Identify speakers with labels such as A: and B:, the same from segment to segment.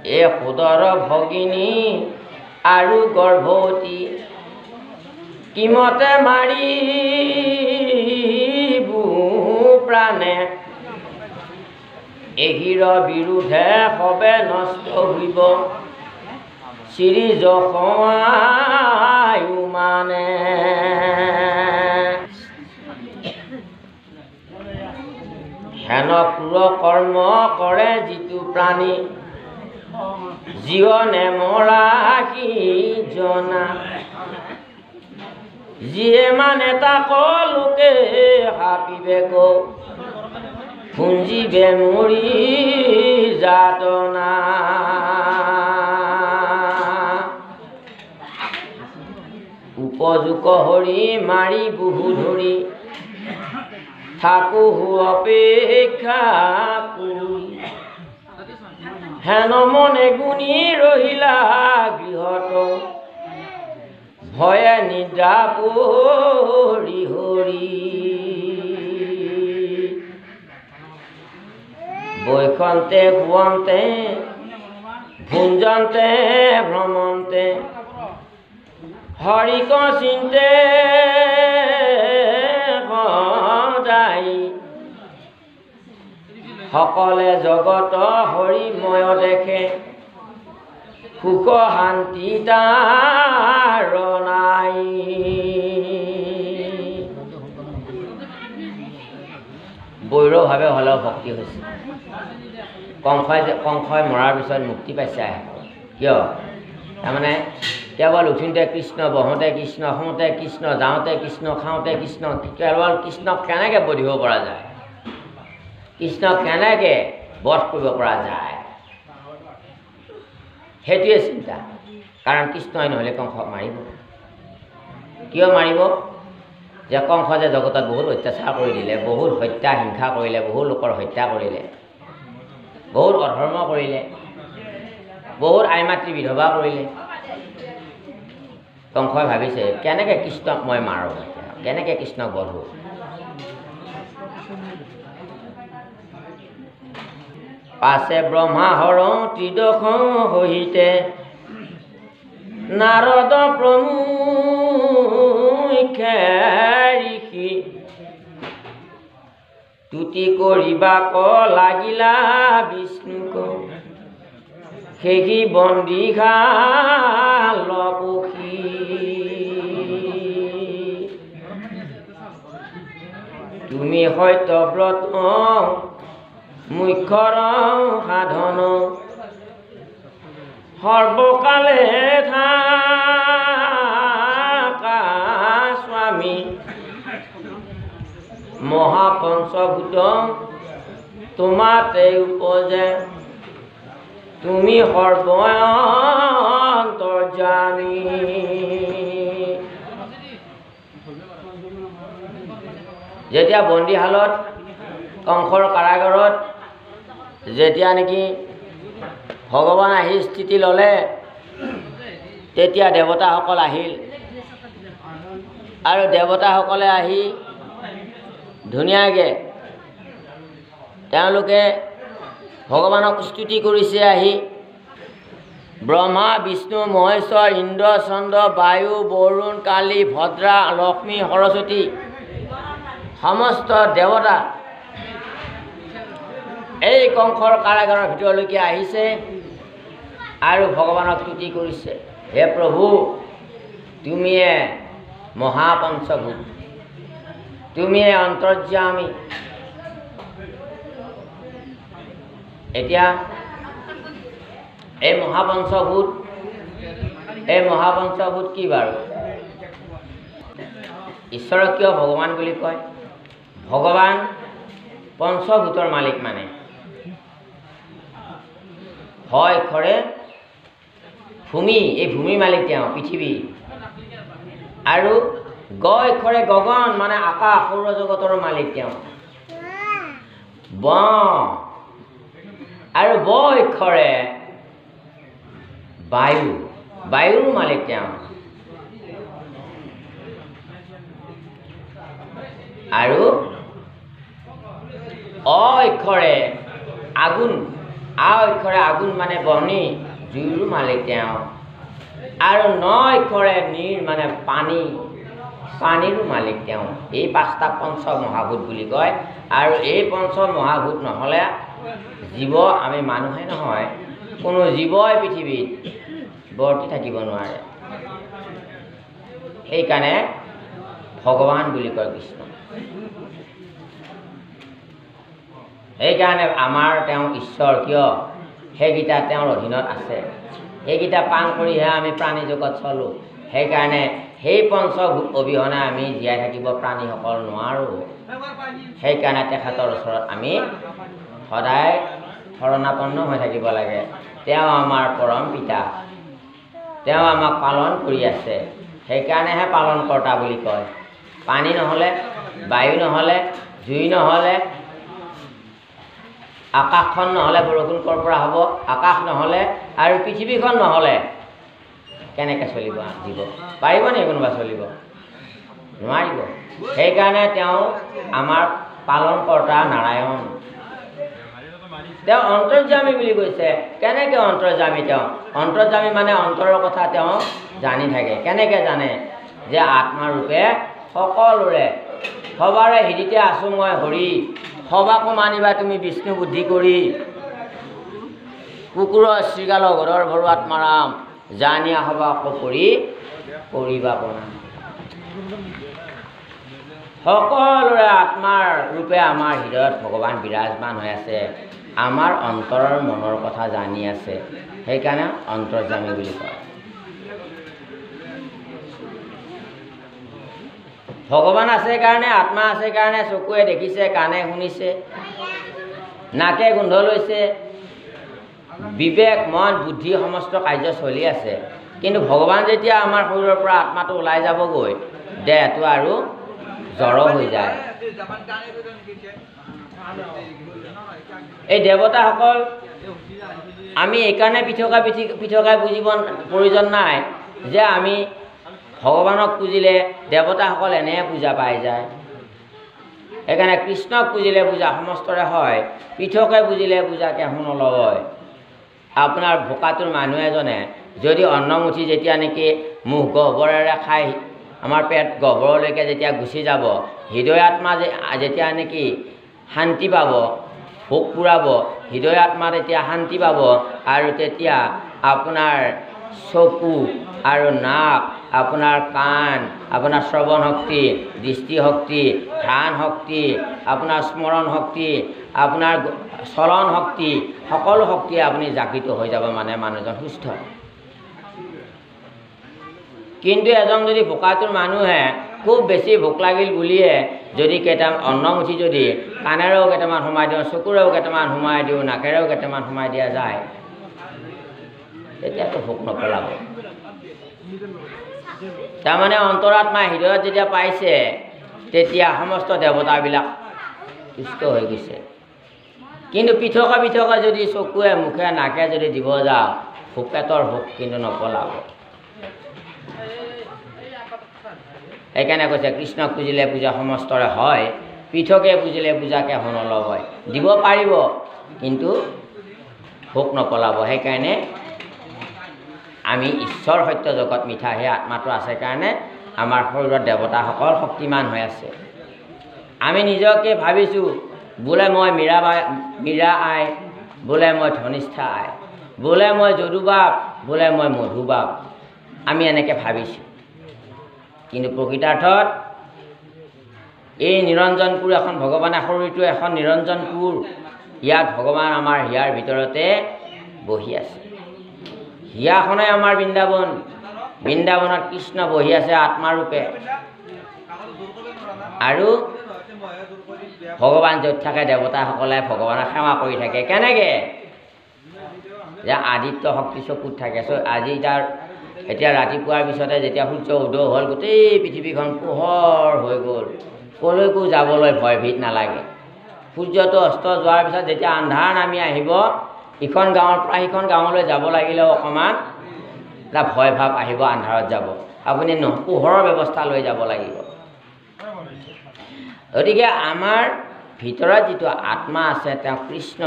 A: এ সুদৰ ভগিনী আৰু গৰ্ভৱতী কিমতে মাৰি প্ৰাণে এহিৰ বিৰুদ্ধে সবে নষ্ট হইব শ্ৰী যশোৱায়ু মানে হেন ক্ৰূৰ কৰ্ম কৰে যিটো প্ৰাণী জীৱনে মৰা কি জনা যিয়ে মানে তাক লোকে হাপিবে গো পুঞ্জিবে মৰি যাতনা উপযোগ হৰি মাৰি বহু ধৰি থাকো অপেক্ষা হেন মনে গুণী ৰহিলা গৃহত ভয়ে নিদ্ৰা পৰি হৰি বৈখন্তে শুৱন্তে ভুঞ্জন্তে ভ্ৰমন্তে হৰিক চিন্তে সদায় সকলে জগত হৰিময় দেখে সুখ শান্তি তাৰ নাই বৈৰভাৱে হ'লেও ভক্তি হৈছে কংসই মৰাৰ পিছত মুক্তি পাইছে কিয় তাৰমানে কেৱল উঠোঁতে কৃষ্ণ বহোঁতে কৃষ্ণ শুওঁতে কৃষ্ণ যাওঁতে কৃষ্ণ খাওঁতে কৃষ্ণ কেৱল কৃষ্ণক কেনেকৈ বধিব পৰা যায় কৃষ্ণক কেনেকৈ বধ কৰিব পৰা যায় সেইটোৱে চিন্তা কাৰণ কৃষ্ণই নহ'লে কংসক মাৰিব কিয় মাৰিব যে কংস যে জগতত বহুত অত্যাচাৰ কৰি দিলে বহুত হত্যা হিংসা কৰিলে বহুত লোকৰ হত্যা কৰিলে বহুত অধৰ্ম কৰিলে বহুত আই মাতৃ বিধৱা কৰিলে কংসই ভাবিছে কেনেকৈ কৃষ্ণক মই মাৰোঁ কেনেকৈ কৃষ্ণক বধো পাছে ব্ৰহ্মা হৰ ত্ৰিদশ সহিতে নাৰদ প্ৰমুখ্যে ঋষি তুতি কৰিবাক লাগিলা বিষ্ণুক সেহি বন্দিশাল পুখী তুমি সত্যব্ৰত মুখ্যৰ সাধন সৰ্বকালে থাকা স্বামী মহাপঞ্চভূত তোমাতে উপজে তুমি সৰ্বন্তৰ্যামী যেতিয়া বন্দীশালত কংসৰ কাৰাগাৰত যেতিয়া নেকি ভগৱান আহি স্থিতি ল'লে তেতিয়া দেৱতাসকল আহিল আৰু দেৱতাসকলে আহি ধুনীয়াকৈ তেওঁলোকে ভগৱানক স্তুতি কৰিছে আহি ব্ৰহ্মা বিষ্ণু মহেশ্বৰ ইন্দ্ৰ চন্দ্ৰ বায়ু বৰুণ কালী ভদ্ৰা লক্ষ্মী সৰস্বতী সমস্ত দেৱতা এই কংসৰ কাৰাগাৰৰ ভিতৰলৈকে আহিছে আৰু ভগৱানক স্তুতি কৰিছে হে প্ৰভু তুমিয়ে মহাপঞ্চভূত তুমিয়ে অন্তৰ্যামী এতিয়া এই মহাপঞ্চভূত কি বাৰু ঈশ্বৰক কিয় ভগৱান বুলি কয় ভগৱান পঞ্চভূতৰ মালিক মানে হয় খৰে ভূমি এই ভূমিৰ মালিক তেওঁ পৃথিৱী আৰু গখৰে গগন মানে আকাশ সৌৰজগতৰ মালিক তেওঁ ব আৰু বখৰে বায়ুৰ মালিক তেওঁ আৰু অক্ষৰে আগুন আ অক্ষৰে আগুন মানে বহনি জুইৰো মালিক তেওঁ আৰু ন অক্ষৰে নীৰ মানে পানী পানীৰো মালিক তেওঁ এই পাঁচটা পঞ্চ মহাভূত বুলি কয় আৰু এই পঞ্চ মহাভূত নহ'লে জীৱ আমি মানুহে নহয় কোনো জীৱই পৃথিৱীত বৰ্তি থাকিব নোৱাৰে সেইকাৰণে ভগৱান বুলি কয় কৃষ্ণ সেইকাৰণে আমাৰ তেওঁ ঈশ্বৰ কিয় সেইকেইটা তেওঁৰ অধীনত আছে সেইকেইটা পান কৰিহে আমি প্ৰাণী জগত চলোঁ সেইকাৰণে সেই পঞ্চভূত অবিহনে আমি জীয়াই থাকিব প্ৰাণীসকল নোৱাৰোঁ সেইকাৰণে তেখেতৰ ওচৰত আমি সদায় শৰণাপন্ন হৈ থাকিব লাগে তেওঁ আমাৰ পৰম পিতা তেওঁ আমাক পালন কৰি আছে সেইকাৰণেহে পালনকৰ্তা বুলি কয় পানী নহ'লে বায়ু নহ'লে জুই নহ'লে আকাশখন নহ'লে বৰষুণ ক'ৰ পৰা হ'ব আকাশ নহ'লে আৰু পৃথিৱীখন নহ'লে কেনেকৈ চলিব জীৱ পাৰিব নেকি কোনোবা চলিব নোৱাৰিব সেইকাৰণে তেওঁ আমাৰ পালনকৰ্তা নাৰায়ণ তেওঁ অন্তৰ্যামী বুলি কৈছে কেনেকৈ অন্তৰ্যামী তেওঁ অন্তৰ্যামী মানে অন্তৰৰ কথা তেওঁ জানি থাকে কেনেকৈ জানে যে আত্মাৰূপে সকলোৰে সবাৰে হৃদিতে আছোঁ মই হৰি সবাকো মানিবা তুমি বিষ্ণু বুদ্ধি কৰি কুকুৰৰ শ্ৰীগালৰ ঘৰৰ ভৰু আত্মাৰাম জানিয়া সবাকো কৰি কৰিবা প্ৰণাম সকলোৰে আত্মাৰ ৰূপে আমাৰ হৃদয়ত ভগৱান বিৰাজমান হৈ আছে আমাৰ অন্তৰৰ মনৰ কথা জানি আছে সেইকাৰণে অন্তৰ্যামী বুলি কয় ভগৱান আছে কাৰণে আত্মা আছে কাৰণে চকুৱে দেখিছে কাণে শুনিছে নাকে গোন্ধ লৈছে বিবেক মন বুদ্ধি সমস্ত কাৰ্য চলি আছে কিন্তু ভগৱান যেতিয়া আমাৰ শৰীৰৰ পৰা আত্মাটো ওলাই যাবগৈ দেহটো আৰু জড় হৈ যায় এই দেৱতাসকল আমি এইকাৰণে পৃথকাই বুজিব প্ৰয়োজন নাই যে আমি ভগৱানক পুজিলে দেৱতাসকল এনে পূজা পাই যায় সেইকাৰণে কৃষ্ণক পুজিলে পূজা সমস্তৰে হয় পৃথকে বুজিলে পূজা কেহো নলয় আপোনাৰ ভোকাটোৰ মানুহ এজনে যদি অন্নমুঠি যেতিয়া নেকি মুখ গহ্বৰেৰে খাই আমাৰ পেট গহ্বৰলৈকে যেতিয়া গুচি যাব হৃদয় আত্মা যেতিয়া নেকি শান্তি পাব ভোক পুৰাব হৃদয় আত্মা তেতিয়া শান্তি পাব আৰু তেতিয়া আপোনাৰ চকু আৰু নাক আপোনাৰ কাণ আপোনাৰ শ্ৰৱণ শক্তি দৃষ্টিশক্তি ঘ্ৰাণ শক্তি আপোনাৰ স্মৰণ শক্তি আপোনাৰ চলন শক্তি সকলো শক্তিয়ে আপুনি জাগৃত হৈ যাব মানে মানুহজন সুস্থ কিন্তু এজন যদি ভোকাটোৰ মানুহে খুব বেছি ভোক লাগিল বুলিয়ে যদি কেইটামান অন্নমুঠি যদি কাণেৰেও কেইটামান সোমাই দিওঁ চকুৰেও কেইটামান সোমাই দিওঁ নাকেৰেও কেইটামান সোমাই দিয়া যায় তেতিয়াতো ভোক নপলাব তাৰমানে অন্তৰাত্মাই হৃদয়ত যেতিয়া পাইছে তেতিয়া সমস্ত দেৱতাবিলাক তুষ্ট হৈ গৈছে কিন্তু পৃথকে যদি চকুৱে মুখে নাকে যদি দিব যাওঁ পেটৰ ভোক কিন্তু নপলাব সেইকাৰণে কৈছে কৃষ্ণক পুজিলে পূজা সমস্তৰে হয় পৃথকে পুজিলে পূজা কেহো নলয় দিব পাৰিব কিন্তু ভোক নপলাব সেইকাৰণে আমি ঈশ্বৰ সত্য জগত মিঠা সেই আত্মাটো আছে কাৰণে আমাৰ শৰীৰত দেৱতাসকল শক্তিমান হৈ আছে আমি নিজকে ভাবিছোঁ বোলে মই মীৰা আই বোলে মই ধনিষ্ঠা আই বোলে মই যদুবাপ বোলে মই মধুবাপ আমি এনেকৈ ভাবিছোঁ কিন্তু প্ৰকৃতাৰ্থত এই নিৰঞ্জনপুৰ এখন ভগৱানৰ শৰীৰটো এখন নিৰঞ্জনপুৰ ইয়াত ভগৱান আমাৰ হিয়াৰ ভিতৰতে বহি আছে হিয়াখনে আমাৰ বৃন্দাবনত কৃষ্ণ বহি আছে আত্মাৰূপে আৰু ভগৱান য'ত থাকে দেৱতাসকলে ভগৱানক সেৱা কৰি থাকে কেনেকৈ যে আদিত্য শক্তি চকুত থাকে আজি তাৰ এতিয়া ৰাতিপুৱাৰ পিছতে যেতিয়া সূৰ্য উদয় হ'ল গোটেই পৃথিৱীখন পোহৰ হৈ গ'ল ক'লৈকো যাবলৈ ভয়ভীত নালাগে সূৰ্যটো অস্ত যোৱাৰ পিছত যেতিয়া আন্ধাৰ নামি আহিব ইখন গাঁৱৰ পৰা সিখন গাঁৱলৈ যাব লাগিলেও অকণমান এটা ভয় ভাৱ আহিব আন্ধাৰত যাব আপুনি পোহৰৰ ব্যৱস্থা লৈ যাব লাগিব গতিকে আমাৰ ভিতৰত যিটো আত্মা আছে তেওঁ কৃষ্ণ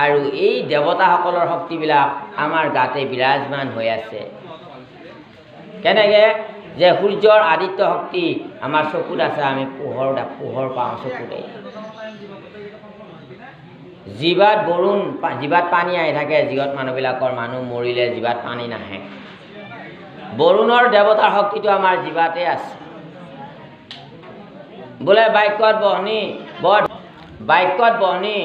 A: আৰু এই দেৱতাসকলৰ শক্তিবিলাক আমাৰ গাতে বিৰাজমান হৈ আছে। কেনেকৈ যে সূৰ্যৰ আদিত্য শক্তি আমাৰ চকুত আছে, আমি পোহৰ পাওঁ চকুতে। জিভাত বৰুণ, জিভাত পানী আহি থাকে, জিভাত মানুহবিলাকৰ মানুহ মৰিলে জিভাত পানী নাহে। বৰুণৰ দেৱতাৰ শক্তিটো আমাৰ জিভাতে আছে। বোলে বাক্যত বহনি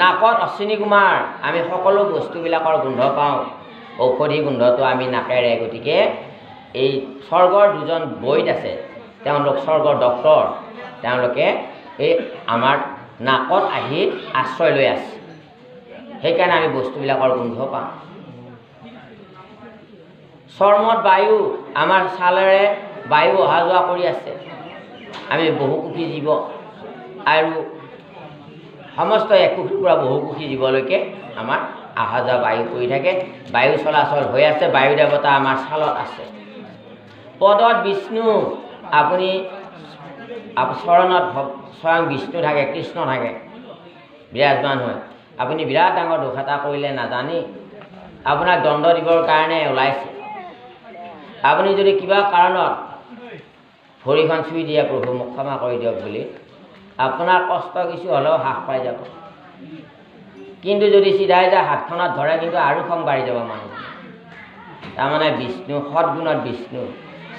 A: নাকত অশ্বিনী কুমাৰ, আমি সকলো বস্তুবিলাকৰ গোন্ধ পাওঁ, ঔষধি গোন্ধটো আমি নাকেৰে। গতিকে এই স্বৰ্গৰ দুজন বৈদ আছে, তেওঁলোক স্বৰ্গৰ ডক্তৰ, তেওঁলোকে এই আমাৰ নাকত আহি আশ্ৰয় লৈ আছে, সেইকাৰণে আমি বস্তুবিলাকৰ গোন্ধ পাওঁ। চৰ্মত বায়ু, আমাৰ ছালেৰে বায়ু অহা যোৱা কৰি আছে, আমি বহুকোষী জীৱ আৰু সমস্ত একোষীৰ পৰা বহুকোষী জীৱলৈকে আমাৰ অহা যোৱা বায়ু কৰি থাকে, বায়ু চলাচল হৈ আছে। বায়ু দেৱতা আমাৰ ছালত আছে। পদত বিষ্ণু, আপুনি চৰণত স্বয়ং বিষ্ণু থাকে, কৃষ্ণ থাকে, বিৰাজমান হয়। আপুনি বিৰাট ডাঙৰ দোষ এটা কৰিলে নাজানি আপোনাক দণ্ড দিবৰ কাৰণে ওলাইছে। আপুনি যদি কিবা কাৰণত ভৰিখন চুই দিয়ে, প্ৰভু মোক ক্ষমা কৰি দিয়ক বুলি, আপোনাৰ কষ্ট কিছু হ'লেও হ্ৰাস পাই যাব। কিন্তু যদি চিধাই যায় হাতখনত ধৰে, কিন্তু আৰু খং বাঢ়ি যাব মানুহ। তাৰমানে বিষ্ণু, সৎগুণত বিষ্ণু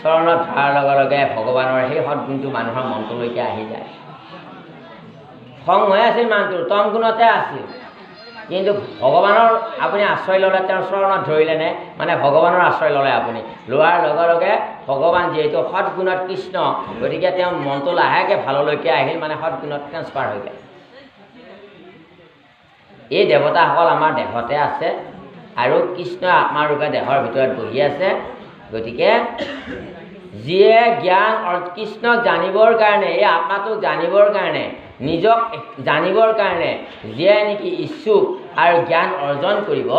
A: চৰণত ধৰাৰ লগে লগে ভগৱানৰ সেই সৎগুণটো মানুহৰ মনটোলৈকে আহি যায়। খং হৈ আছিল মানুহটোৰ, তম গুণতে আছিল, কিন্তু ভগৱানৰ আপুনি আশ্ৰয় ল'লে, তেওঁৰ চৰণত ধৰিলেনে, মানে ভগৱানৰ আশ্ৰয় ল'লে। আপুনি লোৱাৰ লগে লগে ভগৱান যিহেতু সৎগুণত কৃষ্ণ, গতিকে তেওঁৰ মনটো লাহেকৈ ভাললৈকে আহিল, মানে সৎগুণত ট্ৰেন্সফাৰ হৈ গ'ল। এই দেৱতাসকল আমাৰ দেহতে আছে আৰু কৃষ্ণ আত্মাৰূপে দেহৰ ভিতৰত বহি আছে। গতিকে যিয়ে জ্ঞান কৃষ্ণক জানিবৰ কাৰণে, এই আত্মাটোক জানিবৰ কাৰণে, নিজক জানিবৰ কাৰণে যিয়ে নেকি ইচ্ছুক আৰু জ্ঞান অৰ্জন কৰিব,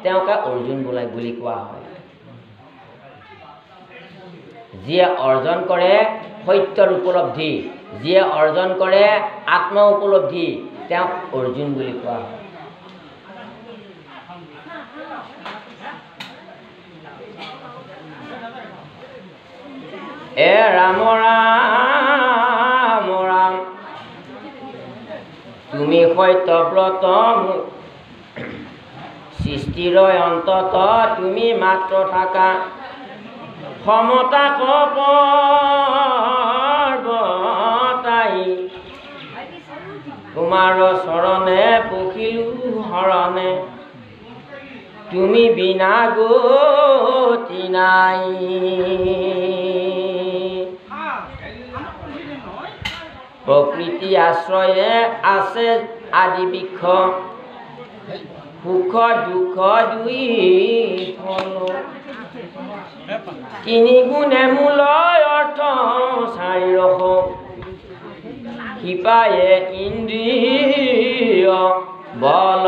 A: তেওঁকে অৰ্জুন বুলি কোৱা হয়। যিয়ে অৰ্জন কৰে সত্যৰ উপলব্ধি, যিয়ে অৰ্জন কৰে আত্ম উপলব্ধি, তেওঁক অৰ্জুন বুলি কোৱা হয়। এ ৰাম ৰাম ৰাম, তুমি সত্যব্ৰত সৃষ্টিৰ অন্তত তুমি মাত্ৰ থাকা, সমতা কপৰ্বতাই তোমাৰ চৰণে পখিলো হৰণে, তুমি বিনা গতি নাই। প্ৰকৃতি আশ্ৰয়ে আছে আদি বৃক্ষ, সুখ দুখ দুই ফল, তিনি গুণে মূল অৰ্থ চাৰি ৰস, শিপায়ে ইন্দ্ৰিয় বল।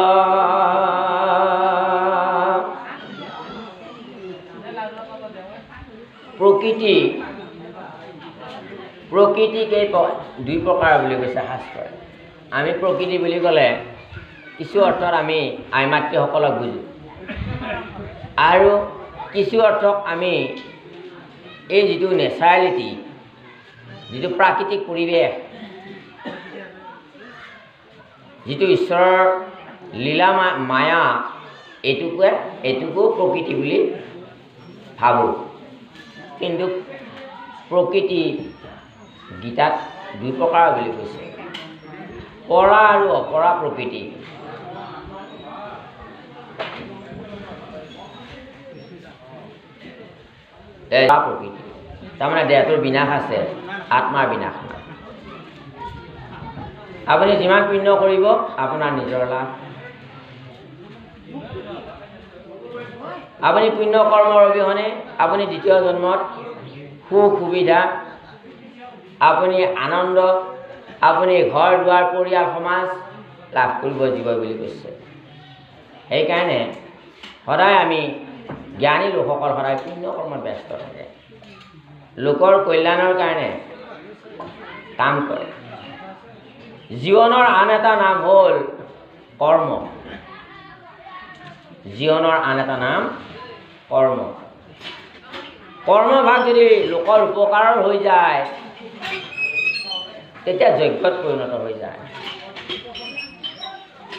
A: প্ৰকৃতিকে দুই প্ৰকাৰ বুলি কৈছে শাস্ত্ৰই। আমি প্ৰকৃতি বুলি ক'লে কিছু অৰ্থত আমি আই মাতৃসকলক বুজোঁ, আৰু কিছু অৰ্থক আমি এই যিটো নেচাৰেলিটি, যিটো প্ৰাকৃতিক পৰিৱেশ, যিটো ঈশ্বৰৰ লীলা মায়া, এইটোকো প্ৰকৃতি বুলি ভাবোঁ। কিন্তু প্ৰকৃতি গীতাত দুই প্ৰকাৰ বুলি কৈছে, পৰা আৰু অপৰা প্ৰকৃতি। প্ৰকৃতি তাৰমানে দেহটোৰ বিনাশ আছে, আত্মাৰ বিনাশ নাই। আপুনি যিমান পুণ্য কৰিব আপোনাৰ নিজৰ লাভ। আপুনি পুণ্য কৰ্মৰ অবিহনে আপুনি দ্বিতীয় জন্মত সুখ সুবিধা, আপুনি আনন্দ, আপুনি ঘৰ দুৱাৰ পৰিয়াল সমাজ লাভ কৰিব জীৱ বুলি কৈছে। সেইকাৰণে সদায় আমি জ্ঞানী লোকসকল সদায় পুণ্য কৰ্মত ব্যস্ত থাকে, লোকৰ কল্যাণৰ কাৰণে কাম কৰে। জীৱনৰ আন এটা নাম হ'ল কৰ্ম। জীৱনৰ আন এটা নাম কৰ্ম। কৰ্মভাগ যদি লোকৰ উপকাৰৰ হৈ যায় তেতিয়া যজ্ঞত পৰিণত হৈ যায়,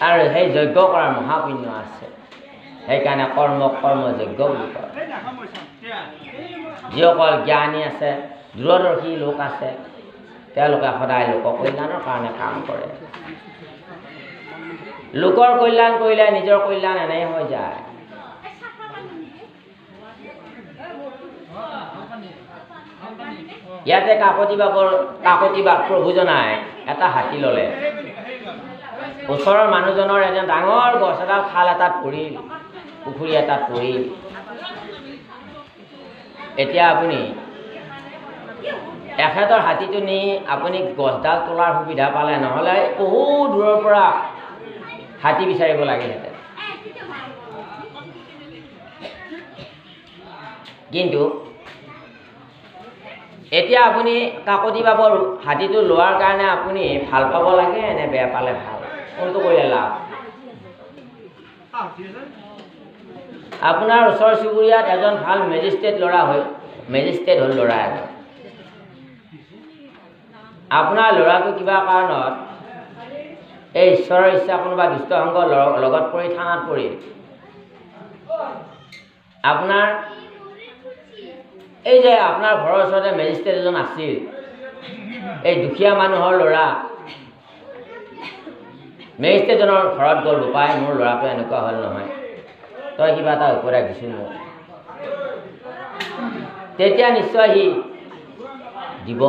A: আৰু সেই যজ্ঞ কৰাৰ মহাপুণ্য আছে। সেইকাৰণে কৰ্মযজ্ঞ বুলি কয়। যিসকল জ্ঞানী আছে, দূৰদৰ্শী লোক আছে, তেওঁলোকে সদায় লোক কল্যাণৰ কাৰণে কাম কৰে। লোকৰ কল্যাণ কৰিলে নিজৰ কল্যাণ এনেই হৈ যায়। ইয়াতে কাকতি বাপ প্ৰভুজনাই এটা হাতী ল'লে। ওচৰৰ মানুহজনৰ এজন ডাঙৰ গছ এডাল খাল এটাত পৰিল, পুখুৰী এটাত পৰিল। এতিয়া আপুনি এখেতৰ হাতীটো নি আপুনি গছডাল তোলাৰ সুবিধা পালে, নহ'লে বহু দূৰৰ পৰা হাতী বিচাৰিব লাগিলহেঁতেন। কিন্তু এতিয়া আপুনি কাকতি বাপৰ হাতীটো লোৱাৰ কাৰণে আপুনি ভাল পাব লাগে নে বেয়া পালে ভাল? কোনটো কৰিলে লাভ? আপোনাৰ ওচৰ চুবুৰীয়াত এজন ভাল মেজিষ্ট্ৰেট হ'ল ল'ৰা এজন। আপোনাৰ ল'ৰাটো কিবা কাৰণত এই ঈশ্বৰৰ ইচ্ছা কোনোবা দুষ্ট সংগৰ লগত পৰি থানাত পৰিল। আপোনাৰ এই যে আপোনাৰ ঘৰৰ ওচৰতে মেজিষ্ট্ৰেট এজন আছিল, এই দুখীয়া মানুহৰ ল'ৰা মেজিষ্ট্ৰেটজনৰ ঘৰত গ'ল, বোপাই মোৰ ল'ৰাটো এনেকুৱা হ'ল নহয়, তই কিবা এটা উপদেশ দিছোঁ মোক। তেতিয়া নিশ্চয় সি দিব,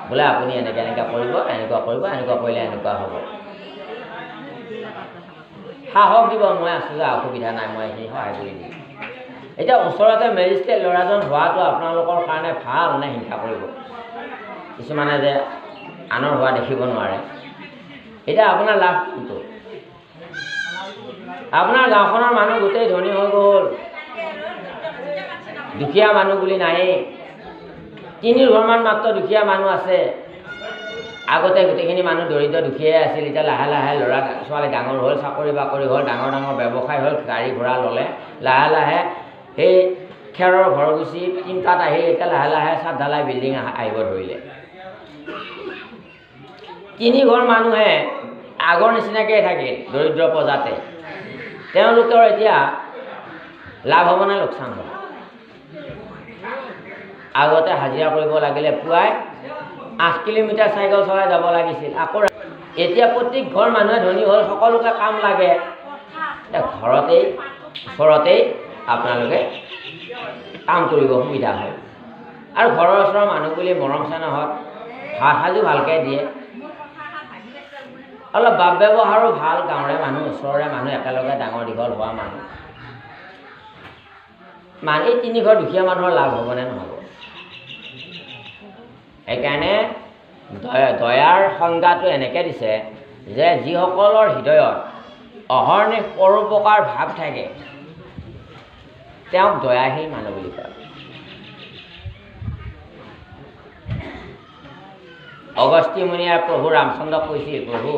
A: বোলে আপুনি এনেকৈ কৰিব, এনেকুৱা কৰিলে এনেকুৱা হ'ব। সাহস দিব, মই আছোঁ যে অসুবিধা নাই, মই এইখিনি সহায় কৰি দিম। এতিয়া ওচৰতে মেজিষ্ট্ৰেট ল'ৰাজন হোৱাটো আপোনালোকৰ কাৰণে ভাল নে হিংসা কৰিব? কিছুমানে যে আনৰ হোৱা দেখিব নোৱাৰে। এতিয়া আপোনাৰ লাভ কোনটো? আপোনাৰ গাঁওখনৰ মানুহ গোটেই ধনী হৈ গ'ল, দুখীয়া মানুহ বুলি নায়েই। 3 ঘৰমান মাত্ৰ দুখীয়া মানুহ আছে। আগতে গোটেইখিনি মানুহ দৰিদ্ৰ দুখীয়াই আছিল। এতিয়া লাহে লাহে ল'ৰা ছোৱালী ডাঙৰ হ'ল, চাকৰি বাকৰি হ'ল, ডাঙৰ ডাঙৰ ব্যৱসায় হ'ল, গাড়ী ঘোঁৰা ল'লে। লাহে লাহে সেই খেৰৰ ঘৰ গুচি তিনিটাত আহি এতিয়া লাহে লাহে চাদ ঢালাই বিল্ডিং আহিব ধৰিলে। 3 ঘৰ মানুহে আগৰ নিচিনাকৈ থাকিল দৰিদ্ৰ প্ৰজাতে। তেওঁলোকৰ এতিয়া লাভ হ'ব নে লোকচান হ'ব? আগতে হাজিৰা কৰিব লাগিলে পুৱাই 8 কিলোমিটাৰ চাইকেল চলাই যাব লাগিছিল। আকৌ এতিয়া প্ৰত্যেক ঘৰ মানুহে ধনী হ'ল, সকলোকে কাম লাগে। ওচৰতেই আপোনালোকে কাম কৰিব সুবিধা হয়। আৰু ঘৰৰ ওচৰৰ মানুহ বুলি মৰম চেনেহত ভাত সাজো ভালকৈ দিয়ে, অলপ বাপ ব্যৱহাৰো ভাল। গাঁৱৰে মানুহ, ওচৰৰে মানুহ, একেলগে ডাঙৰ দীঘল হোৱা মানুহ। এই 3 ঘৰ দুখীয়া মানুহৰ লাভ হ'বনে নহ'ব? সেইকাৰণে দয়াৰ সংজ্ঞাটো এনেকৈ দিছে যে যিসকলৰ হৃদয়ত অহৰ্নিশ পৰোপকাৰ ভাৱ থাকে তেওঁক দয়াশীল মানুহ বুলি কয়। অগস্ত্যী মুনিয়ে প্ৰভু ৰামচন্দ্ৰক কৈছিল, প্ৰভু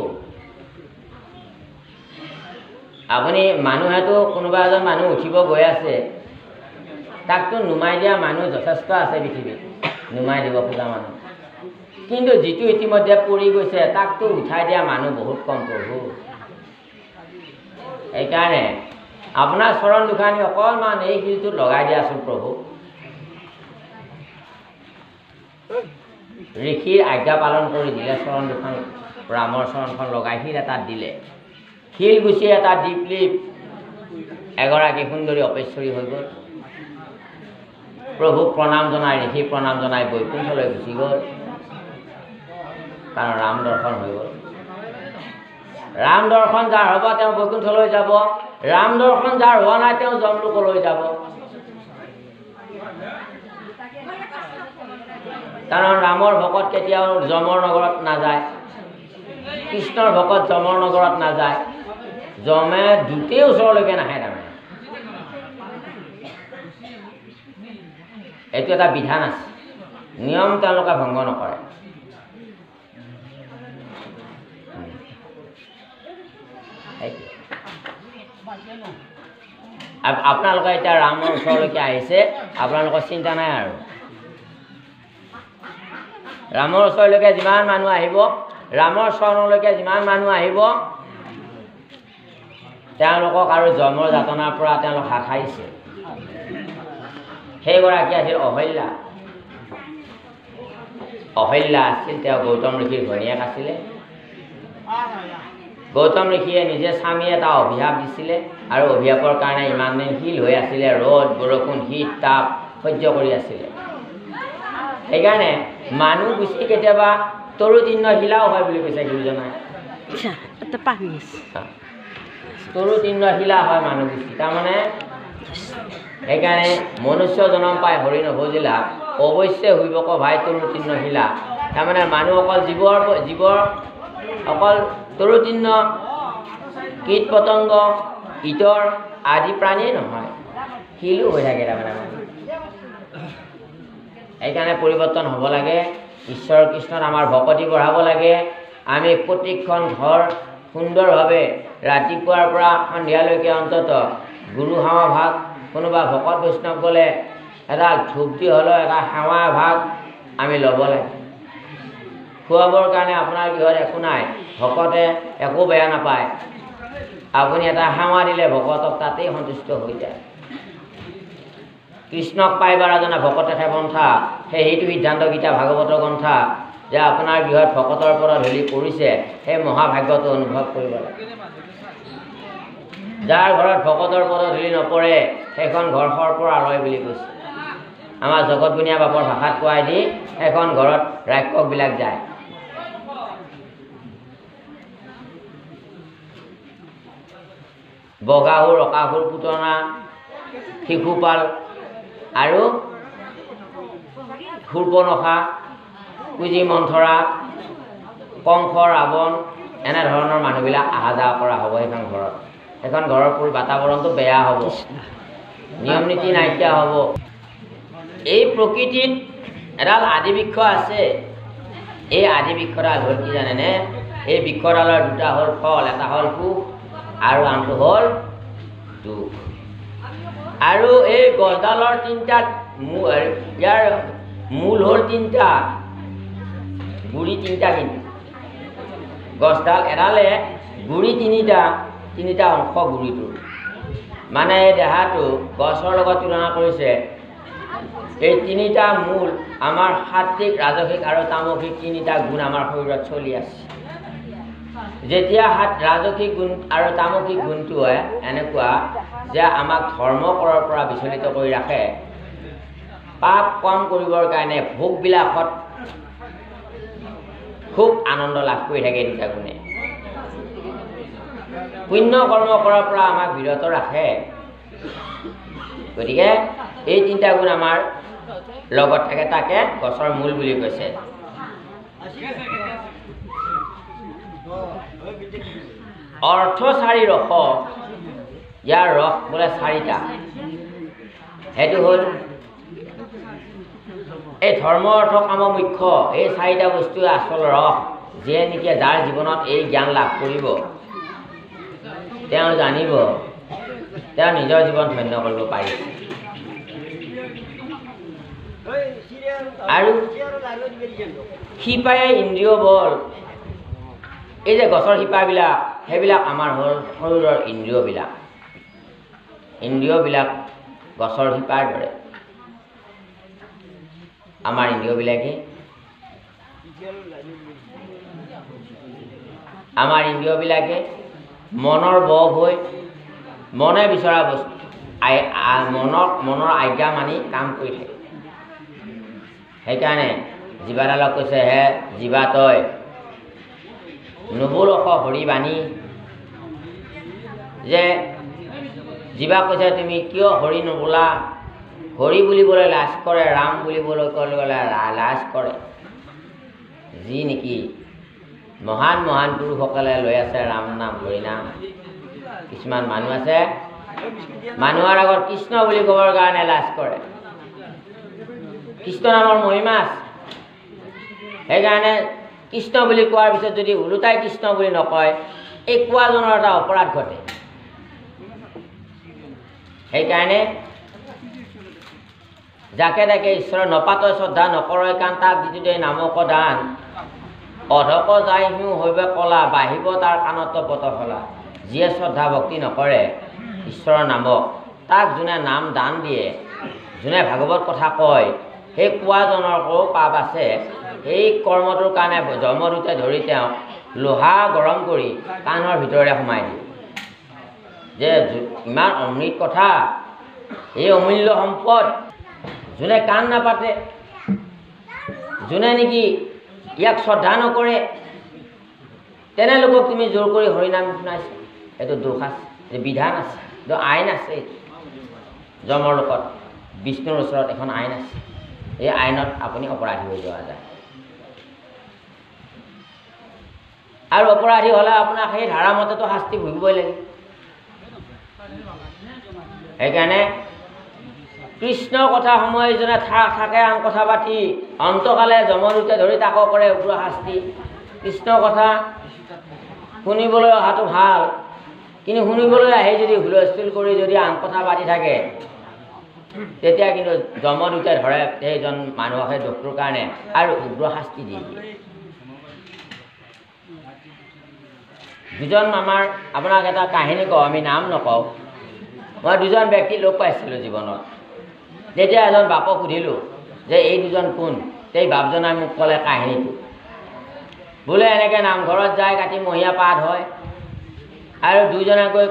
A: আপুনি মানুহেতো কোনোবা এজন মানুহ উঠিব গৈ আছে, তাকতো নুমাই দিয়া মানুহ যথেষ্ট আছে পৃথিৱীত, নুমাই দিব খোজা মানুহ। কিন্তু যিটো ইতিমধ্যে পৰি গৈছে তাকতো উঠাই দিয়া মানুহ বহুত কম প্ৰভু। সেইকাৰণে আপোনাৰ চৰণ দুখানি অকণমান এই শিলটোত লগাই দিয়াচোন প্ৰভু। ঋষিৰ আজ্ঞা পালন কৰি দিলে, চৰণ দুখন ৰামৰ চৰণখন লগাই শিল এটাত দিলে। শিল গুচি এটা দীপলিপ এগৰাকী সুন্দৰী অপেশ্বৰী হৈ গ'ল। প্ৰভুক প্ৰণাম জনাই, ঋষি প্ৰণাম জনাই বৈকুণ্ঠলৈ গুচি গ'ল, কাৰণ ৰাম দৰ্শন হৈ গ'ল। ৰাম দৰ্শন যাৰ হ'ব তেওঁ বৈকুণ্ঠলৈ যাব, ৰাম দৰ্শন যাৰ হোৱা নাই তেওঁ যমলোকলৈ যাব। কাৰণ ৰামৰ ভকত কেতিয়াও যমৰ নগৰত নাযায়, কৃষ্ণৰ ভকত যমৰ নগৰত নাযায়। যমে দুটেই ওচৰলৈকে নাহে। তাৰমানে এইটো এটা বিধান আছে, নিয়ম তেওঁলোকে ভংগ নকৰে। আপোনালোকে এতিয়া ৰামৰ ওচৰলৈকে আহিছে, আপোনালোকৰ চিন্তা নাই আৰু। ৰামৰ ওচৰলৈকে যিমান মানুহ আহিব, ৰামৰ চৰণলৈকে যিমান মানুহ আহিব, তেওঁলোকক আৰু জন্মৰ যাতনাৰ পৰা তেওঁলোক হাত সাৰিছে। সেইগৰাকী আছিল অহল্যা। অহল্যা আছিল তেওঁ গৌতম ঋষিৰ ঘৈণীয়েক আছিলে। গৌতম ঋষিয়ে নিজে স্বামী এটা অভিশাপ দিছিলে আৰু অভিশাপৰ কাৰণে ইমান দিন শীল হৈ আছিলে, ৰ'দ বৰষুণ শীত তাপ সহ্য কৰি আছিলে। সেইকাৰণে মানুহ গুচি কেতিয়াবা তৰুতীৰ্ণ শিলাও হয় বুলি কৈছে গুৰুজনাই। তৰুতীৰ্ণ শিলা হয় মানুহ গুচি, তাৰমানে সেইকাৰণে মনুষ্য জনম পাই হৰি নভজিলা অৱশ্যে হুইবক ভাই তৰুতীৰ্ণ শিলা। তাৰমানে মানুহ অকল জীৱৰ অকল তৰুতীৰ্ণ কীট পতংগ ইতৰ আদি প্ৰাণীয়ে নহয়, শিলো হৈ থাকে তাৰমানে মানুহ। সেইকাৰণে পৰিৱৰ্তন হ'ব লাগে। ঈশ্বৰ কৃষ্ণত আমাৰ ভকতি বঢ়াব লাগে। আমি প্ৰতিখন ঘৰ সুন্দৰভাৱে ৰাতিপুৱাৰ পৰা সন্ধিয়ালৈকে অন্তত গুৰু সেৱা ভাগ, কোনোবা ভকত বৈষ্ণৱ গ'লে এটা ধূপ দি হ'লেও এটা সেৱা ভাগ আমি ল'ব লাগে। খুৱাবৰ কাৰণে আপোনাৰ গৃহত একো নাই, ভকতে একো বেয়া নাপায়। আপুনি এটা সেৱা দিলে ভকতক তাতেই সন্তুষ্ট হৈ যায়। কৃষ্ণক পাইবাৰ জনা ভকতেহে পন্থা, সেইটো সিদ্ধান্ত গীতা ভাগৱতৰ গ্ৰন্থা যে আপোনাৰ গৃহত ভকতৰ পৰা ধূলি পৰিছে, সেই মহাভাগ্যটো অনুভৱ কৰিব লাগে। যাৰ ঘৰত ভকতৰ পৰা ধূলি নপৰে সেইখন ঘৰ সৰ্পৰ আলয় বুলি কৈছে। আমাৰ জগতগুণীয়া বাপৰ ভাষাত কোৱাই দি এখন ঘৰত ৰাক্ষসবিলাক যায়। বগাসুৰ, অকাসুৰ, পুতনা, শিশুপাল আৰু শূৰ্পণখা, কুজি মন্থৰা, কংস, ৰাৱণ এনেধৰণৰ মানুহবিলাক অহা যোৱা কৰা হ'ব সেইখন ঘৰত। সেইখন ঘৰৰ বাতাবৰণটো বেয়া হ'ব, নিয়ম নীতি নাইকিয়া হ'ব। এই প্ৰকৃতিত এডাল আদি বৃক্ষ আছে। এই আদি বৃক্ষডাল হ'ল কি জানেনে? এই বৃক্ষডালৰ দুটা হ'ল ফল, এটা হ'ল সুখ আৰু আনটো হ'ল দুখ। আৰু এই গছডালৰ ইয়াৰ মূল হ'ল তিনিটা, গুৰি তিনিটা। কিন্তু গছডাল এডালে গুৰি তিনিটা অংশ গুৰিটোৰ, মানে এই দেহাটো গছৰ লগত তুলনা কৰিছে। এই তিনিটা মূল আমাৰ সাত্বিক, ৰাজসিক আৰু তামসিক তিনিটা গুণ আমাৰ শৰীৰত চলি আছে। যেতিয়া ৰাজসিক গুণ আৰু তামসিক গুণটো হয় এনেকুৱা যে আমাক ধৰ্ম কৰাৰ পৰা বিচলিত কৰি ৰাখে, পাপ কম কৰিবৰ কাৰণে ভোগবিলাকত খুব আনন্দ লাভ কৰি থাকে। এই দুটা গুণে পুণ্য কৰ্ম কৰাৰ পৰা আমাক বিৰত ৰাখে। গতিকে এই তিনিটা গুণ আমাৰ লগত থাকে, তাকে গছৰ মূল বুলি কৈছে। অৰ্থ চাৰি ৰস, ইয়াৰ ৰস বোলে চাৰিটা। সেইটো হ'ল এই ধৰ্ম অৰ্থ কাম মুখ্য, এই চাৰিটা বস্তুৱে আচল ৰস। যিয়ে নেকি যাৰ জীৱনত এই জ্ঞান লাভ কৰিব, তেওঁ জানিব তেওঁ নিজৰ জীৱন ধন্য কৰিব পাৰিছে। আৰু শিপায়ে ইন্দ্ৰিয় বল, এই যে গছৰ শিপাবিলাক, সেইবিলাক আমাৰ হ'ল শৰীৰৰ ইন্দ্ৰিয়বিলাক। ইন্দ্ৰিয়বিলাক গছৰ শিপাৰ দৰে। আমাৰ ইন্দ্ৰিয়বিলাকে মনৰ বশ হৈ মনে বিচৰা বস্তু মনৰ আজ্ঞা মানি কাম কৰি থাকে। সেইকাৰণে জীৱাডালক কৈছে, হে জীৱা তই নুবুলস হৰি বাণী, যে জীৱা কৈছে তুমি কিয় হৰি নুবোলা? হৰি বুলিবলৈ লাজ কৰে, ৰাম বুলিবলৈ ক'লে লাজ কৰে। যি নেকি মহান মহান পুৰুষসকলে লৈ আছে ৰাম নাম, হৰি নাম। কিছুমান মানুহ আছে মানুহৰ আগত কৃষ্ণ বুলি ক'বৰ কাৰণে লাজ কৰে। কৃষ্ণ নামৰ মহিমা আছে। সেইকাৰণে কৃষ্ণ বুলি কোৱাৰ পিছত যদি ওলোটাই কৃষ্ণ বুলি নকয়, এই কোৱাজনৰ এটা অপৰাধ ঘটে। সেইকাৰণে যাকে তাকে ঈশ্বৰৰ নপাতই শ্ৰদ্ধা নকৰয় কাণ তাক যিটো দেই নামক দান অধক যাই সিও হৈবে কলা বাঢ়িব তাৰ কাণত পত হলা। যিয়ে শ্ৰদ্ধা ভক্তি নকৰে ঈশ্বৰৰ নামক, তাক যোনে নাম দান দিয়ে, যোনে ভাগৱত কথা কয়, সেই কোৱাজনৰো পাপ আছে। সেই কৰ্মটোৰ কাৰণে জন্মদূতে ধৰি তেওঁক লোহা গৰম কৰি কাণৰ ভিতৰলৈ সোমাই দিয়ে। যে ইমান অমৃত কথা, এই অমূল্য সম্পদ যোনে কাণ নাপাতে, যোনে নেকি ইয়াক শ্ৰদ্ধা নকৰে, তেনেলোকক তুমি জোৰ কৰি হৰিনাম শুনাইছা। এইটো দোষ আছে, যে বিধান আছে, এইটো আইন আছে। যমৰ লোকত বিষ্ণুৰ ওচৰত এখন আইন আছে। এই আইনত আপুনি অপৰাধী হৈ যোৱা যায়। আৰু অপৰাধী হ'লে আপোনাক সেই ধাৰামতেতো শাস্তি ভুগিবই লাগে। সেইকাৰণে কৃষ্ণৰ কথা সময় যোনে থাকে আন কথা পাতি অন্তকালে যমদূতে ধৰি তাকো কৰে উগ্ৰ শাস্তি। কৃষ্ণৰ কথা শুনিবলৈ অহাটো ভাল, কিন্তু শুনিবলৈ আহি যদি হুলস্থুল কৰি যদি আন কথা পাতি থাকে, তেতিয়া কিন্তু যমদূতে ধৰে সেইজন মানুহক সেই দোষটোৰ কাৰণে আৰু উগ্ৰ শাস্তি দি দিয়ে। দুজন আপোনাক এটা কাহিনী কওঁ, আমি নাম নকওঁ। মই দুজন ব্যক্তি লগ পাইছিলোঁ জীৱনত। যেতিয়া এজন বাপক সুধিলোঁ যে এই দুজন কোন, সেই বাপজনাই মোক ক'লে কাহিনীটো। বোলে এনেকৈ নামঘৰত যায় কাতি মহীয়া পাঠ হয়, আৰু দুইজনে গৈ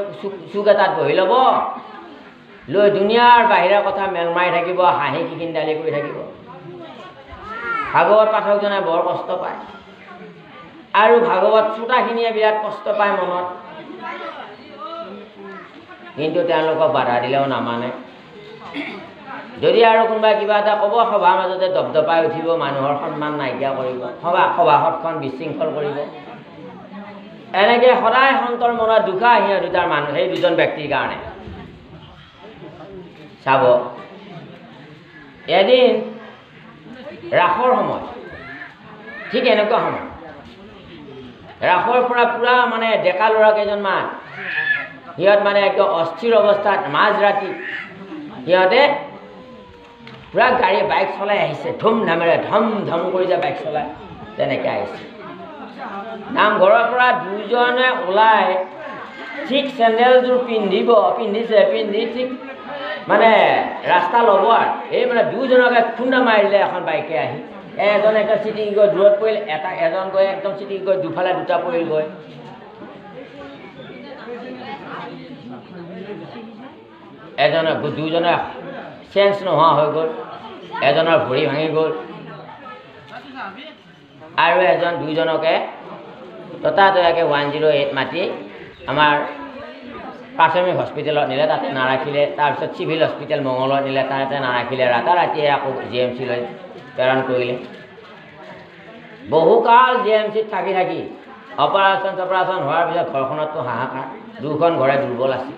A: চুক এটাত বহি ল'ব, লৈ দুনিয়াৰ বাহিৰা কথা মেল মাৰি থাকিব, হাঁহি খিকিন্দালি কৰি থাকিব। ভাগৱত পাঠকজনে বৰ কষ্ট পায়, আৰু ভাগৱত শ্ৰোতাখিনিয়ে বিৰাট কষ্ট পায় মনত। কিন্তু তেওঁলোকক বাধা দিলেও নামানে। যদি আৰু কোনোবাই কিবা এটা ক'ব, সভাৰ মাজতে দপদপাই উঠিব, মানুহৰ সন্মান নাইকিয়া কৰিব, সভাসদখন বিশৃংখল কৰিব। এনেকৈ সদায় সন্তৰ মনত দুখা সিহঁত দুটাৰ মানুহ, সেই দুজন ব্যক্তিৰ কাৰণে। চাব, এদিন ৰাসৰ সময়, ঠিক এনেকুৱা সময়, ৰাসৰ পৰা পূৰা মানে ডেকা ল'ৰা কেইজনমান, সিহঁত মানে একদম অস্থিৰ অৱস্থাত মাজৰাতি সিহঁতে পূৰা গাড়ী বাইক চলাই আহিছে, ধুমধামেৰে ধম ধম কৰি যে বাইক চলাই তেনেকৈ আহিছে। নামঘৰৰ পৰা দুজনে ওলাই ঠিক চেণ্ডেলযোৰ পিন্ধি ঠিক মানে ৰাস্তা ল'ব আৰু এই মানে দুজনকে খুন্দা মাৰিলে এখন বাইকে আহি। এজন এটা চিটিকি গৈ দূৰত পৰিল, এজন গৈ একদম চিটিকি গৈ দুফালে দুটা পৰিল গৈ। দুজনে চেঞ্চ নোহোৱা হৈ গ'ল, এজনৰ ভৰি ভাঙি গ'ল, আৰু দুইজনকে ততাতয়াকৈ 108 মাতি আমাৰ প্ৰাথমিক হস্পিটেলত নিলে, তাতে নাৰাখিলে। তাৰপিছত চিভিল হস্পিটেল মঙলত নিলে, তাতে নাৰাখিলে। ৰাতিয়ে আকৌ GMC লৈ প্ৰেৰণ কৰিলে। বহুকাল GMCত থাকি অপাৰেশ্যন হোৱাৰ পিছত ঘৰখনততো হাহাকাৰ, দুখন ঘৰে দুৰ্বল আছিল।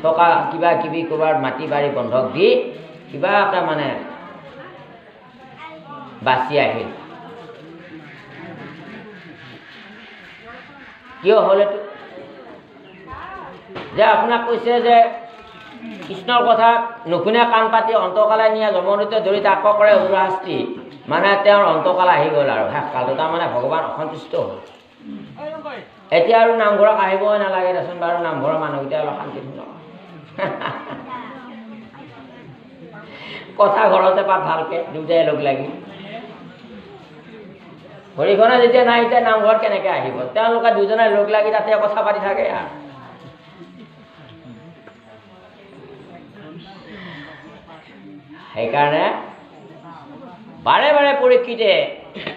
A: টকা কিবা কিবি ক'ৰবাত মাটি বাৰী বন্ধক দি কিবা এটা মানে বাচি আহিল। কিয় হ'ল এইটো? যে আপোনাক কৈছে যে কৃষ্ণৰ কথা নুশুনে কাণ পাতি অন্তকালে নিয়ে যমদূতে ধৰি তাকো কৰে উগ্ৰ শাস্তি। মানে তেওঁৰ অন্তকাল আহি গ'ল আৰু শেষকালটো, তাৰমানে ভগৱান অসন্তুষ্ট হ'ল। এতিয়া আৰু নামঘৰত আহিবই নালাগে দেচোন বাৰু, নামঘৰৰ মানুহকেইটা অলপ শান্তি শুনক। কথা ঘৰতে পাত ভালকৈ দুয়োটাই লগ লাগি। হৰিখনে যেতিয়া নাই, এতিয়া নামঘৰত কেনেকৈ আহিব? তেওঁলোকে দুজনে লগ লাগি তাতে কথা পাতি থাকে আৰু। সেইকাৰণে বাৰে বাৰে পৰীক্ষিতে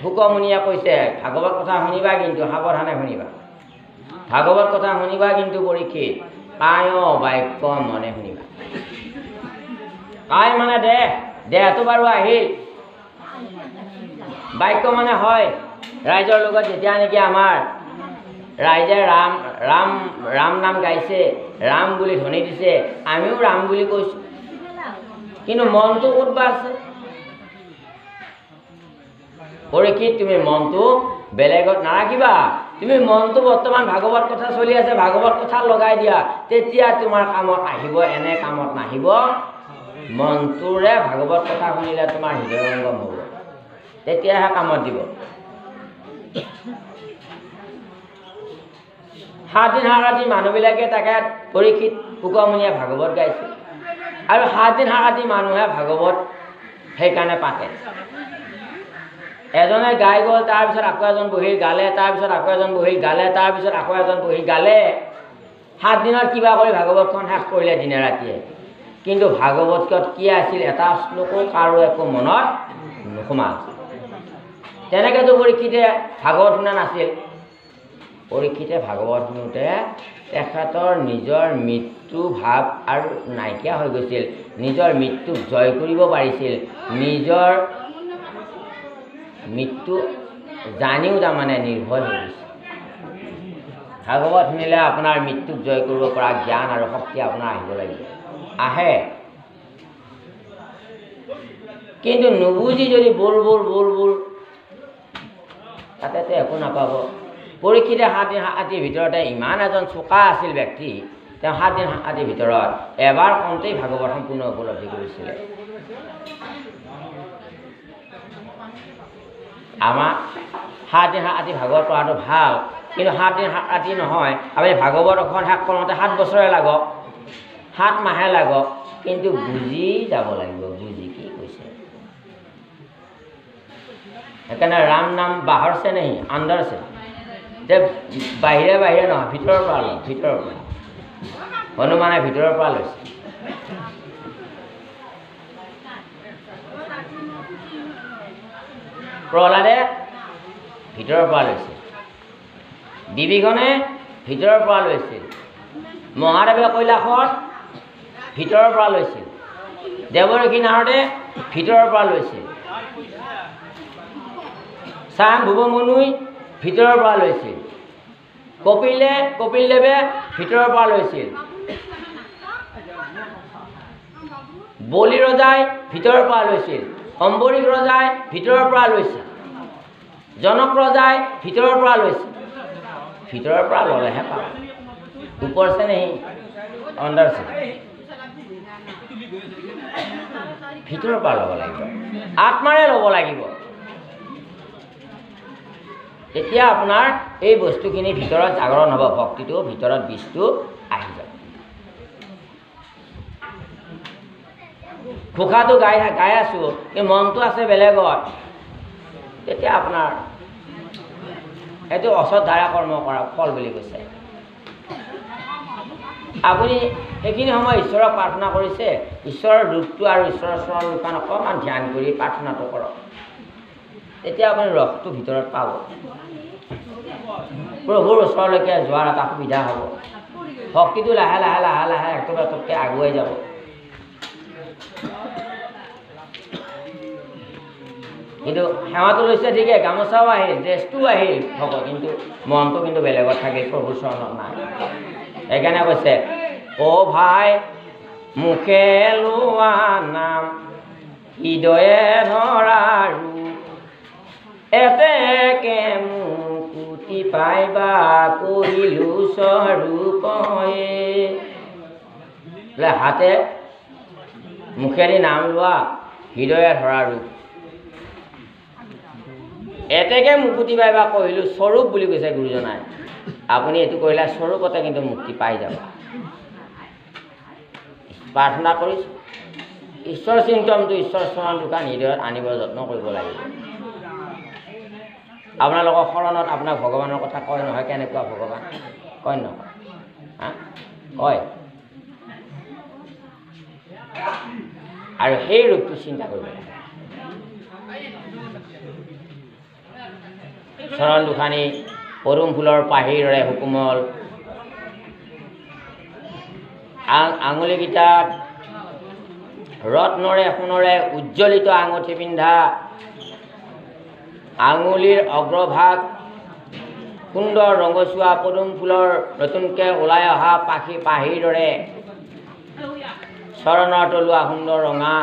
A: শুকমুনিয়ে কৈছে, ভাগৱত কথা শুনিবা কিন্তু সাৱধানে শুনিবা। ভাগৱত কথা শুনিবা কিন্তু পৰীক্ষিত কায় বাক্য মনে শুনিবা। কায় মানে দেহটো বাৰু আহিল, বাক্য মানে হয় ৰাইজৰ লগত যেতিয়া নেকি আমাৰ ৰাইজে ৰাম নাম গাইছে, ৰাম বুলি ধ্বনি দিছে, আমিও ৰাম বুলি কৈছোঁ, কিন্তু মনটো ক'ত বা আছে? পৰীক্ষিত তুমি মনটো বেলেগত নাৰাখিবা, তুমি মনটো বৰ্তমান ভাগৱত কথা চলি আছে, ভাগৱত কথা লগাই দিয়া, তেতিয়া তোমাৰ কামত আহিব, এনে কামত নাহিব। মনটোৰে ভাগৱত কথা শুনিলে তোমাৰ হৃদয়ঙ্গম হ'ব, তেতিয়াহে কামত দিব। 7 দিন 7 ৰাতি মানুহবিলাকে তাকে পৰীক্ষিত ফুকনমুনিয়ে ভাগৱত গাইছে, আৰু 7 দিন 7 ৰাতি মানুহে ভাগৱত সেইকাৰণে পাতে। এজনে গাই গ'ল, তাৰপিছত আকৌ এজন বহি গালে, তাৰপিছত আকৌ এজন বহি গালে, তাৰপিছত আকৌ এজন বহি গালে। 7 দিনত কিবা কৰি ভাগৱতখন শেষ কৰিলে দিনে ৰাতিয়ে। কিন্তু ভাগৱতত কি আছিল এটা শ্লোকো কাৰো একো মনত নোসোমাল। তেনেকৈতো পৰীক্ষিতে ভাগৱত শুনা নাছিল। পৰীক্ষিতে ভাগৱত শুনোতে তেখেতৰ নিজৰ মৃত্যু ভাৱ আৰু নাইকিয়া হৈ গৈছিল, নিজৰ মৃত্যুক জয় কৰিব পাৰিছিল, নিজৰ মৃত্যু জানিও তাৰমানে নিৰ্ভয় হৈ গৈছে। ভাগৱত শুনিলে আপোনাৰ মৃত্যুক জয় কৰিব পৰা জ্ঞান আৰু শক্তি আপোনাৰ আহিব লাগিব, আহে। কিন্তু নুবুজি যদি বল বল বল বল, তাতেতো একো নাপাব। পৰীক্ষিতে 7 দিন 7 ৰাতিৰ ভিতৰতে ইমান এজন চোকা আছিল ব্যক্তি, তেওঁ 7 দিন 7 ৰাতিৰ ভিতৰত এবাৰ কওঁতেই ভাগৱত সম্পূৰ্ণ উপলব্ধি কৰিছিলে। আমাৰ 7 দিন 7 ৰাতি ভাগৱত পঢ়াটো ভাল, কিন্তু 7 দিন 7 ৰাতি নহয়, আপুনি ভাগৱত এখন শেষ কৰোঁতে 7 বছৰে লাগক, 7 মাহে লাগক, কিন্তু বুজি যাব লাগিব, বুজি কি কৈছে। সেইকাৰণে ৰাম নাম বাহৰ সে নেহি আন্দৰ সে, যে বাহিৰে বাহিৰে নহয়, ভিতৰৰ পৰা লয়, ভিতৰৰ পৰা। হনুমানে ভিতৰৰ পৰা লৈছে। প্ৰহ্লাদে ভিতৰৰ পৰা লৈছিল, বিভীষণে ভিতৰৰ পৰা লৈছিল, মহাদেৱে কৈলাশত ভিতৰৰ পৰা লৈছিল, দেৱৰ্ষি নাৰদে ভিতৰৰ পৰা লৈছিল, ভুৱমনুই ভিতৰৰ পৰা লৈছিল, কপিলদেৱে ভিতৰৰ পৰা লৈছিল, বলি ৰজাই ভিতৰৰ পৰা লৈছিল, অম্বৰীশ ৰজাই ভিতৰৰ পৰা লৈছিল, জনক ৰজাই ভিতৰৰ পৰা লৈছিল। ভিতৰৰ পৰা ল'লেহে পাব, ওপৰ সে নেহি অন্দৰ সে। ভিতৰৰ পৰা ল'ব লাগিব, আত্মাৰে ল'ব লাগিব। তেতিয়া আপোনাৰ এই বস্তুখিনি ভিতৰত জাগৰণ হ'ব, ভক্তিটো ভিতৰত বীজটো আহি যাব। ঘোষাটো গাই আছোঁ, কিন্তু মনটো আছে বেলেগত, তেতিয়া আপোনাৰ এইটো অশ্ৰদ্ধাৰে কৰ্ম কৰা ফল বুলি কৈছে। আপুনি সেইখিনি সময় ঈশ্বৰক প্ৰাৰ্থনা কৰিছে, ঈশ্বৰৰ ৰূপটো আৰু ঈশ্বৰৰ চৰণ ৰূপান অকণমান ধ্যান কৰি প্ৰাৰ্থনাটো কৰক, তেতিয়া আপুনি ৰসটো ভিতৰত পাব, প্ৰভুৰ ওচৰলৈকে যোৱাৰ এটা সুবিধা হ'ব। ভক্তিটো লাহে লাহে লাহে লাহে একেবাৰে আগুৱাই যাব। কিন্তু সেৱাটো লৈছে ঠিকে, গামোচাও আহিল, ড্ৰেছটোও আহিল হ'ব, কিন্তু মনটো কিন্তু বেলেগত থাকে, প্ৰভুৰ চৰণত নাই। সেইকাৰণে কৈছে, অ' ভাই মুখে লোৱা নাম হৃদয়ে ধৰা ৰূপ, এতেকে মুকুতি পাইবা কৰিলো স্বৰূপয়ে। বোলে হাতে মুখেদি নাম লোৱা, হৃদয়ে ধৰা ৰূপ, এতেকে মুকুতি পাইবা কৰিলো স্বৰূপ বুলি কৈছে গুৰুজনাই। আপুনি এইটো কৰিলে স্বৰূপতে কিন্তু মুক্তি পাই যাব। প্ৰাৰ্থনা কৰিছোঁ, ঈশ্বৰ চিন্তনটো, ঈশ্বৰ চৰণ দোকান হৃদয়ত আনিব যত্ন কৰিব লাগিব। আপোনালোকৰ শৰণত আপোনাক ভগৱানৰ কথা কয় নহয়, কেনেকুৱা ভগৱান কয় নহয়, কয়। আৰু সেই ৰূপটো চিন্তা কৰিব লাগে। চৰণ দুখানি পদুম ফুলৰ পাহিৰে সুকোমল, আঙুলিকেইটাত ৰত্নৰে সোণৰে উজ্জ্বলিত আঙুঠি পিন্ধা, আঙুলিৰ অগ্ৰভাগ সুন্দৰ ৰঙচুৱা পদুম ফুলৰ নতুনকৈ ওলাই অহা পাহিৰ দৰে, চৰণৰ তলুৱা সুন্দৰ ৰঙা,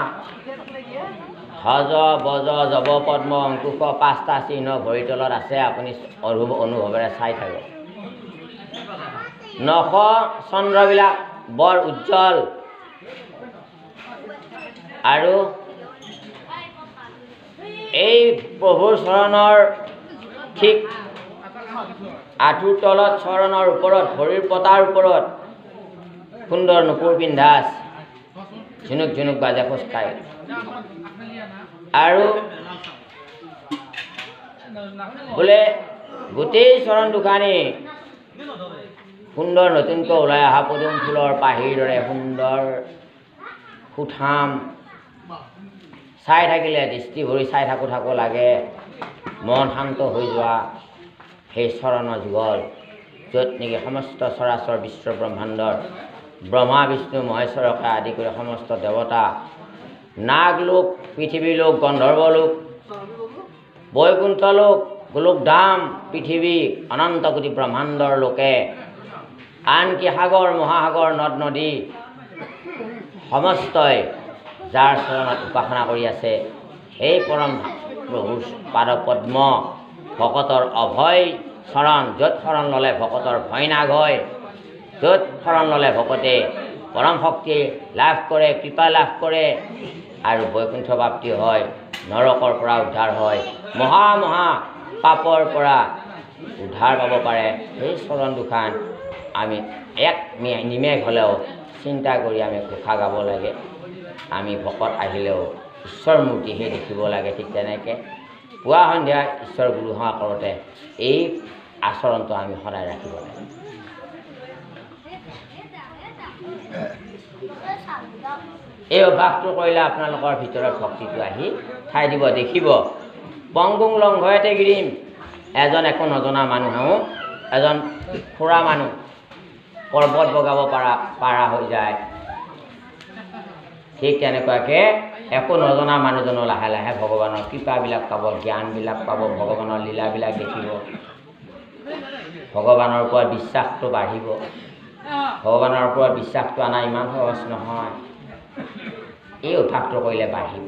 A: ধ্বজ বজ জৱ পদ্ম অংকুশ 5টা চিহ্ন ভৰিৰ তলত আছে। আপুনি অনুভৱেৰে চাই থাকক। নখ চন্দ্ৰবিলাক বৰ উজ্জ্বল আৰু এই প্ৰভুৰ চৰণৰ ঠিক আঁঠুৰ তলত চৰণৰ ওপৰত ভৰিৰ পতাৰ ওপৰত সুন্দৰ নুপুৰ পিন্ধা আছে। ঝুনুক ঝুনুক বাজে খোজকাঢ়ি আৰু বোলে গোটেই চৰণ দুখানি সুন্দৰ নতুনকৈ ওলাই অহা পদুম ফুলৰ পাহিৰ দৰে সুন্দৰ সুঠাম। চাই থাকিলে দৃষ্টি ভৰি চাই থাকো লাগে। মন শান্ত হৈ যোৱা সেই চৰণৰ যুগল, য'ত নেকি সমস্ত চৰাচৰ বিশ্ব ব্ৰহ্মাণ্ডৰ ব্ৰহ্মা বিষ্ণু মহেশ্বৰকে আদি কৰি সমস্ত দেৱতা, নাগ লোক, পৃথিৱী লোক, গন্ধৰ্ব লোক, বৈকুণ্ঠ লোক, গোলোকধাম, পৃথিৱী, অনন্ত কোটি ব্ৰহ্মাণ্ডৰ লোকে, আনকি সাগৰ মহাসাগৰ নদ নদী সমস্তই যাৰ চৰণত উপাসনা কৰি আছে, সেই পৰম প্ৰভুৰ পাদপদ্ম ভকতৰ অভয় চৰণ, য'ত শৰণ ল'লে ভকতৰ ভয় নাগ হয়, য'ত শৰণ ল'লে ভকতে পৰম শক্তি লাভ কৰে, কৃপা লাভ কৰে আৰু বৈকুণ্ঠ প্ৰাপ্তি হয়, নৰকৰ পৰা উদ্ধাৰ হয়, মহা মহা পাপৰ পৰা উদ্ধাৰ পাব পাৰে। সেই চৰণ দুখান আমি এক নিমেষ হ'লেও চিন্তা কৰি আমি ঘোষা গাব লাগে। আমি ভকত আহিলেও ঈশ্বৰ মূৰ্তিহে দেখিব লাগে। ঠিক তেনেকৈ পুৱা সন্ধ্যা ঈশ্বৰ গুৰু সেৱা কৰোঁতে এই আচৰণটো আমি সদায় ৰাখিব লাগে। এই অভ্যাসটো কৰিলে আপোনালোকৰ ভিতৰত ভক্তিটো আহি ঠাই দিব। দেখিব পংগুং লংঘয়তে গিৰিম, এজন একো নজনা মানুহেও এজন খুৰা মানুহ পৰ্বত বগাব পাৰা হৈ যায়। ঠিক তেনেকুৱাকৈ একো নজনা মানুহজনো লাহে লাহে ভগৱানৰ কৃপাবিলাক পাব, জ্ঞানবিলাক পাব, ভগৱানৰ লীলাবিলাক দেখিব, ভগৱানৰ ওপৰত বিশ্বাসটো বাঢ়িব। ভগৱানৰ ওপৰত বিশ্বাসটো অনা ইমান সহজ নহয়। এই অভ্যাসটো কৰিলে বাঢ়িব।